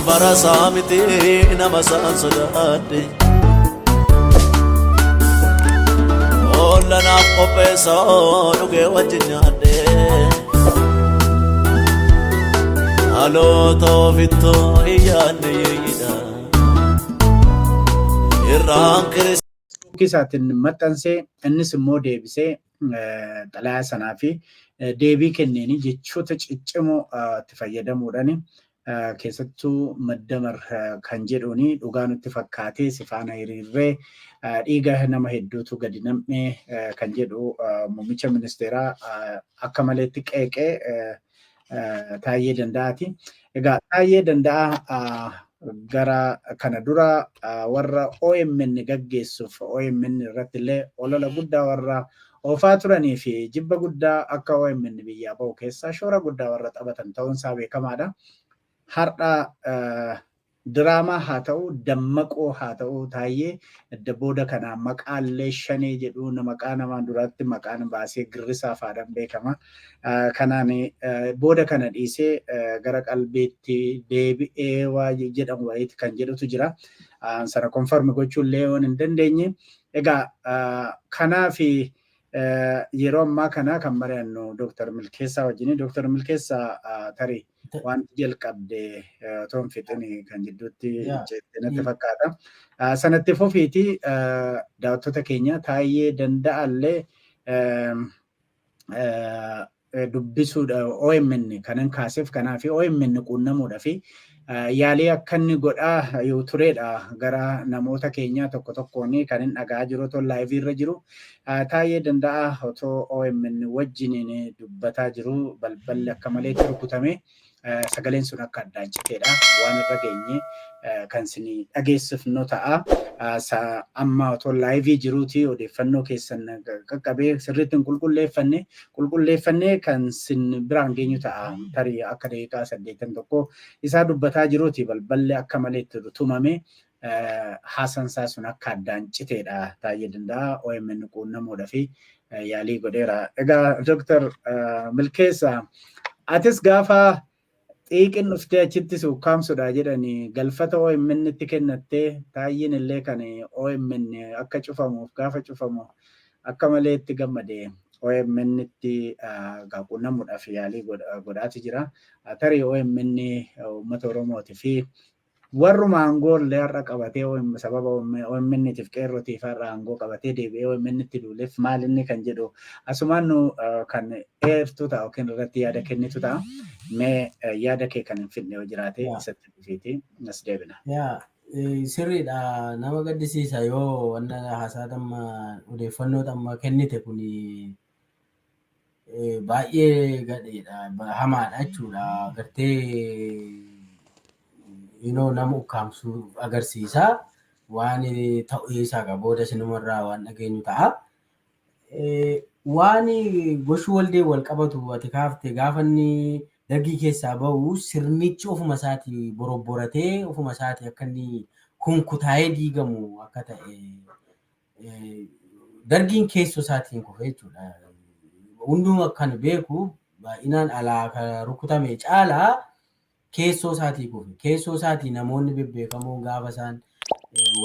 Barasamiti namasan sodade Olla na qopeso nuge wajnyade Alo to vitto iyane yida Irran Chris Kisaatiin maxxansee innis immoo deebisee xalayaa sanaa fi deebii kenneeni jechoota ciccimoo itti fayyadamuudhaan keessattuu maddamar kan jedhuuni dhugaa nutti fakkaatee si faana hiriirree dhiiga nama hedduutu gadi nam'ee kan jedhu muummicha ministeeraa akka maleetti qeeqee Taayyee Danda'aati. Egaa Taayyee Danda'aa gara kana dura warra OMN gaggeessuuf OMN irratti illee olola guddaa warra oofaa turanii fi jibba guddaa akka OMN biyyaa bahu keessaa shoora guddaa warra taphatan ta'uun isaa beekamaadha. Har'a diraamaa haa ta'u dammaqoo haa ta'u Taayyee booda kana maqaallee Shanee jedhu maqaa namaan duratti maqaan baasee Girrisaa faadhaan beekama. Kanaan booda kana dhiisee gara qalbeetti deebi'ee waa jedhamu wayiiti kan jedhutu jira. Sana konfirmi gochuun illee waan hin dandeenye. Egaa kanaaf yeroo ammaa kana kan mari'annu Dr. Milkeessaa wajjin Dr. Milkeessaa tarii wanti jalqabde toon fixanii kan jidduutti jettee natti fakkaata. Sanatti fufiiti daawwattoota keenya Taayyee Danda'allee dubbisuudha OMN kanan kaaseef kanaaf OMN quunnamuudha fi yaalii akka inni godhaa yoo turedha gara namoota keenyaa tokko tokkoon kan hin dhagaa jiru otoo laayivii irra jiru Taayyee Danda'aa otoo OMN wajjiniin dubbataa jiru balballi akka malee rukutame sagaleen sun akka addaan citeedha waan irra geenye kan isin dhageessifnu ta'a amma otoo laayivii jiruuti odeeffannoo keessan qaqqabee sirriitti qulqulleeffannee kan isin biraan geenyu ta'a tarii akka daqiiqaa 81 isaa dubbataa jiruuti balballi akka malee tumame haasansaa sun akka addaan citeedha Taayyee Danda'aa OMN quunnamuudha fi yaalii godheera. Egaa Dr. Milkeessaa atis gaafa xiiqin dhuftee achitti suukkaamsuudha jedhanii galfata OMN itti kennattee Taayyeen illee kan OMN akka cufamuuf gaafa cufamu akka malee itti gammade OMN itti quunnamuudhaaf yaalii godhaati jira. Tarii OMN uummata Oromooti fi warruma aangoo illee har'a qabatee sababa OMN'tiif qeerrootiif har'a aangoo qabatee deebi'ee OMN itti duuleef maal inni kan jedhu asumaan nu kan eertu ta'a yookiin irratti yaada kennitu ta'a. Mee yaada kee kan hin fidne yoo jiraate isatti dhufiiti as deebina. Sirriidha nama gaddisiisa yoo wanna haasaa amma odeeffannoo amma kennite kun baay'ee gadheedha hamaadha jechuudha gartee nama ukkaamsuu agarsiisa waan ta'uu isaa booda sinumarraa waan dhageenyu ta'a. Waan goshuu waldee wal qabatu ati kaaftee gaafa inni dargii keessaa bahu sirnichi ofuma isaatii borobboratee ofuma isaatii akka inni kunkutaa'ee diigamu akka ta'e dargiin keessoo isaatiin kufe jechuudha. Hunduma kan beeku baay'inaan alaa rukutame caalaa keessoo isaatii kufe. Keessoo isaatii namoonni bebbeekamoo gaafa isaan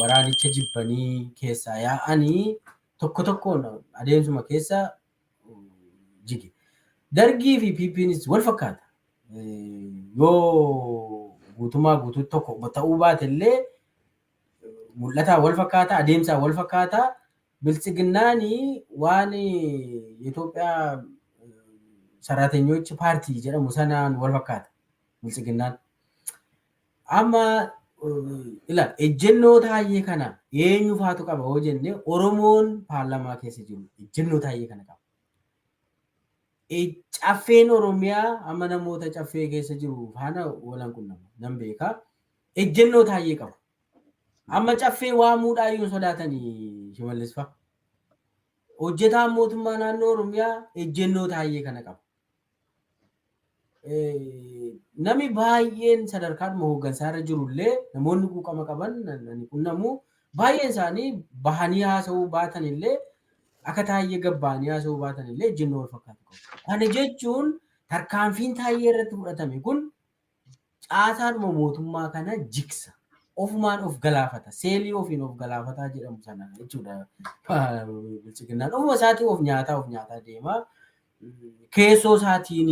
waraanicha jibbanii keessaa yaa'anii tokko tokkoon adeemsuma keessa jige. Dargii fi PP'nis wal fakkaata. Yoo guutumaa guutuutti tokko ta'uu baate illee mul'ataa wal fakkaata, adeemsaa wal fakkaata. Bilchiginnaanii waan Itoophiyaa ሰራተኞች ፓርቲ jedhamu sanaan wal fakkaata. Bilchiginnaan. Amma ilaal ejjennoo Taayyee kana eenyu faatu qaba yoo jenne Oromoon paarlaamaa keessa jiru ejjennoo Taayyee kana qaba. Caffeen Oromiyaa amma namoota caffee keessa jiru faana walan qunnama nan beeka ejjennoo Taayyee qaba. Amma caffee waamuudhaan yoo sodaatanii Shimallis fa'a. Hojjetaan mootummaa naannoo Oromiyaa ejjennoo Taayyee kana qaba. Nami baay'een sadarkaadhuma hooggansaarra jirullee namoonni quuqama qaban qunnamu baay'een isaanii bahanii haasa'uu baatan illee akka Taayyee gabbaanii haasa'uu baatan illee ejjennoo wal fakkaatu qabu. Kana jechuun tarkaanfiin Taayyee irratti fudhatame kun caasaadhuma mootummaa kana jiksa. Ofumaan of galaafata. Seelii ofiin of galaafataa jedhamu sana jechuudha. Bilchiginnaan ofuma isaatii of nyaataa deema. Keessoo isaatiin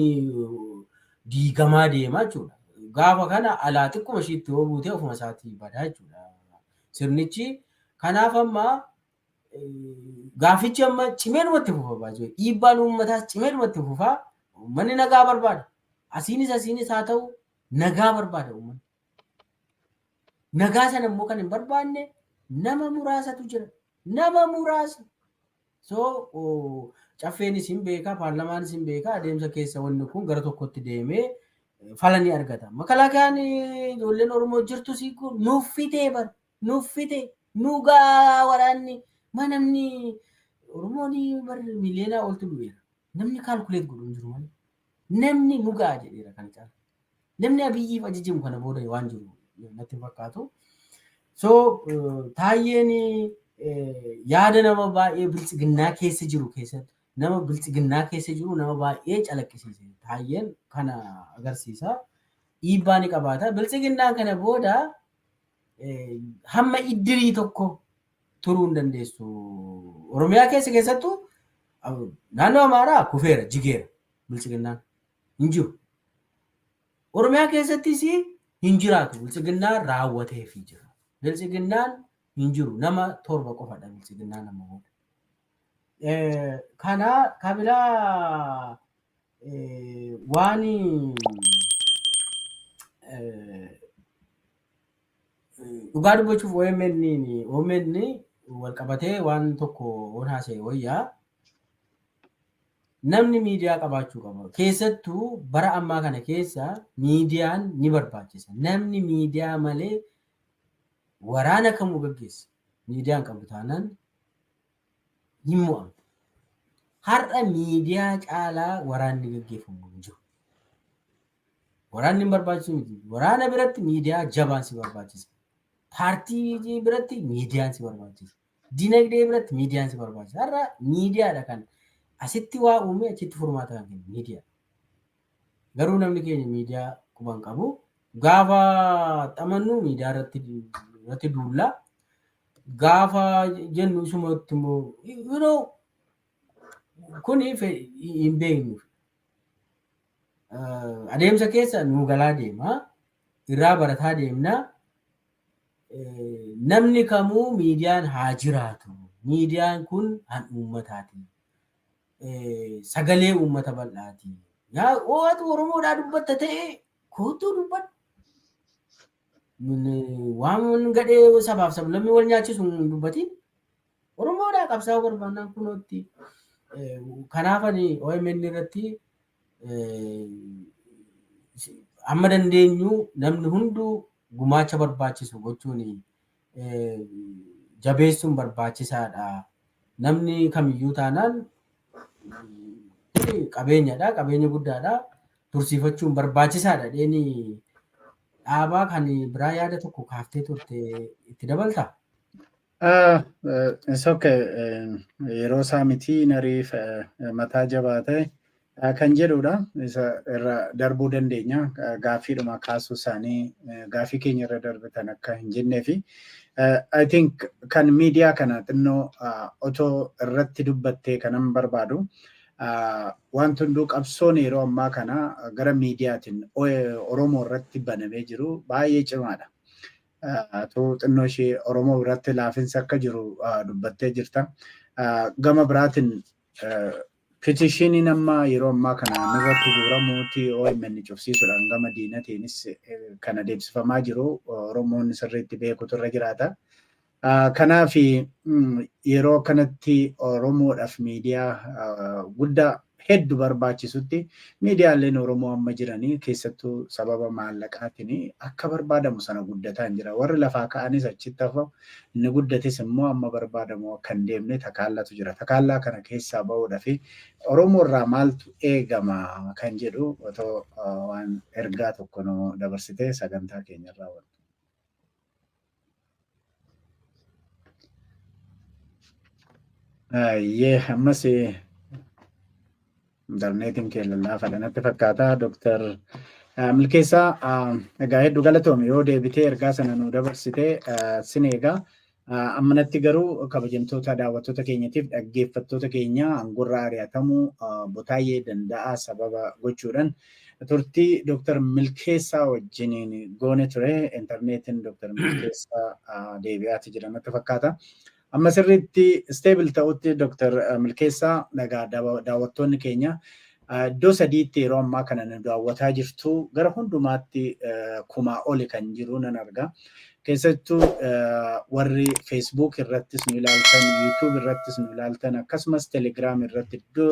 diigamaa deema jechuudha. Gaafa kana alaa xiqquma ishiitti yoo buutee ofuma isaatii badaa jechuudha. Sirnichi kanaaf amma gaafichi amma cimeedhumatti fufa baay'ee. Dhiibbaan uummataas cimeedhumatti fufa. Uummanni nagaa barbaada. Asiinis haa ta'u nagaa barbaada uummanni. Nagaa sana immoo kan hin barbaanne nama muraasatu jira. Nama muraasa. So caffeenis hin beekaa, paarlamaanis hin beekaa, adeemsa keessa wanni kun gara tokkotti deemee fala ni argata. Makalaakayaan ijoolleen Oromoo jirtu kun nuuf fitee bara. Nuuf fitee. Nugaa waraanni namni Oromoon bara miliyoonaa oltu du'eera. Namni kaalkuleet godhu hin jiru malee. Namni nugaa jedheera kan caalu. Namni abiyyiif ajajamu kana booda waan jiru natti fakkaatu. So Taayyeen yaada nama baay'ee bilchiginnaa keessa jiru keessatti nama bilchiginnaa keessa jiru nama baay'ee calaqqisiise. Taayyeen kana agarsiisa. Dhiibbaa ni qabaata. Bilchiginnaan kana booda hamma iddirii tokko turuu hin dandeessu. Oromiyaa keessattuu naannoo Amaaraa kufeera, jigeera bilchiginnaan hin jiru. Oromiyaa keessattis hin jiraatu. Bilchiginnaan raawwateefii jira. Bilchiginnaan hin jiru. Nama 7 qofadha bilchiginnaan nama booda. Kana kabilaa waan dhugaa dubbachuuf OMN wal qabatee waan tokko waan haasa'e wayyaa namni miidiyaa qabaachuu qaba. Keessattuu bara ammaa kana keessa miidiyaan ni barbaachisa. Namni miidiyaa malee waraana kamuu gaggeessa. Miidiyaan qabu taanaan hin mo'amtu. Har'a miidiyaa caalaa waraanni gaggeeffamu hin jiru. Waraanni hin barbaachisu miti. Waraana biratti miidiyaa jabaan si barbaachisa. Paartii biratti miidiyaan si barbaachisa. Dinagdee biratti miidiyaan si barbaachisa. Har'a miidiyaadha kan asitti waa uumee achitti furmaata kan kennu miidiyaa. Garuu namni keenya miidiyaa quban qabu. Gaafa xamannu miidiyaa irratti duulla. Gaafa jennu isumatti immoo kun hin beeknu. Adeemsa keessa nu galaa deema. Irraa barataa deemna. Namni kamuu miidiyaan haa jiraatu. Miidiyaan kun han uummataati. Sagalee uummata bal'aati. Waatu Oromoodhaa dubbatta ta'e kootuu dubbadhu. Waan gadhee sabaaf sablammii wal nyaachisu hin dubbatiin. Oromoodhaa qabsaa'uu barbaannaan kunootti. Kanaafani OMN irratti amma dandeenyu namni hunduu gumaacha barbaachisu gochuun jabeessuun barbaachisaadha. Namni kamiyyuu taanaan qabeenyadha, qabeenya guddaadha. Tursiifachuun barbaachisaadha. Dheeni dhaabaa kan biraa yaada tokko kaaftee turte itti dabaltaa? It's okay. Yeroo isaa miti nariif mataa jabaate kan jedhudha. Isa irra darbuu dandeenya. Gaaffiidhuma kaasuu isaanii gaaffii keenya irra darbatan akka hin jenneefi. I think kan miidiyaa kana xinnoo otoo irratti dubbattee kanan barbaadu. Wanti hunduu qabsoon yeroo ammaa kana gara miidiyaatiin Oromoo irratti banamee jiru baay'ee cimaadha. Xinnoo ishee Oromoo biratti laafinsa akka jiru dubbattee jirta. Gama biraatiin Petiishiniin amma yeroo ammaa kana nurratti guuramuuti OMN cufsiisuudhaan gama diinatiinis kan adeemsifamaa jiru Oromoon sirriitti beekutu irra jiraata. Kanaaf yeroo kanatti Oromoodhaaf miidiyaa guddaa hedduu barbaachisutti miidiyaaleen Oromoo amma jiranii keessattuu sababa maallaqaatiin akka barbaadamu sana guddataa hin jira. Warri lafaa ka'anis achitti hafamu inni guddates immoo amma barbaadamu akka hin deemne takaallatu jira. Takaallaa kana keessaa bahuudhaaf Oromoo irraa maaltu eegama kan jedhu otoo waan ergaa tokko nu dabarsitee sagantaa keenya irraa wal. Ammas interneetiin keellallaa fadhanatti fakkaata. Dr. Milkeessaa egaa hedduu galatoome yoo deebitee ergaa sana nu dabarsitee sin eegaa. Ammanatti garuu kabajamtoota daawwattoota keenyatiif dhaggeeffattoota keenya angorraa ari'atamuu botaayee danda'a sababa gochuudhaan turtii Dr. Milkeessaa wajjiniin goone ture. Intarneetiin Dr. Milkeessaa deebi'aati jira natti fakkaata. Amma sirriitti stable ta'utti Dr. Milkeessaa dhagaa daawwattoonni keenya iddoo sadiitti yeroo ammaa kana nu daawwataa jirtu gara hundumaatti kumaa oli kan jiru nan arga. Keessattuu warri Facebook irrattis nu ilaaltan, YouTube irrattis nu ilaaltan, akkasumas Telegram irratti iddoo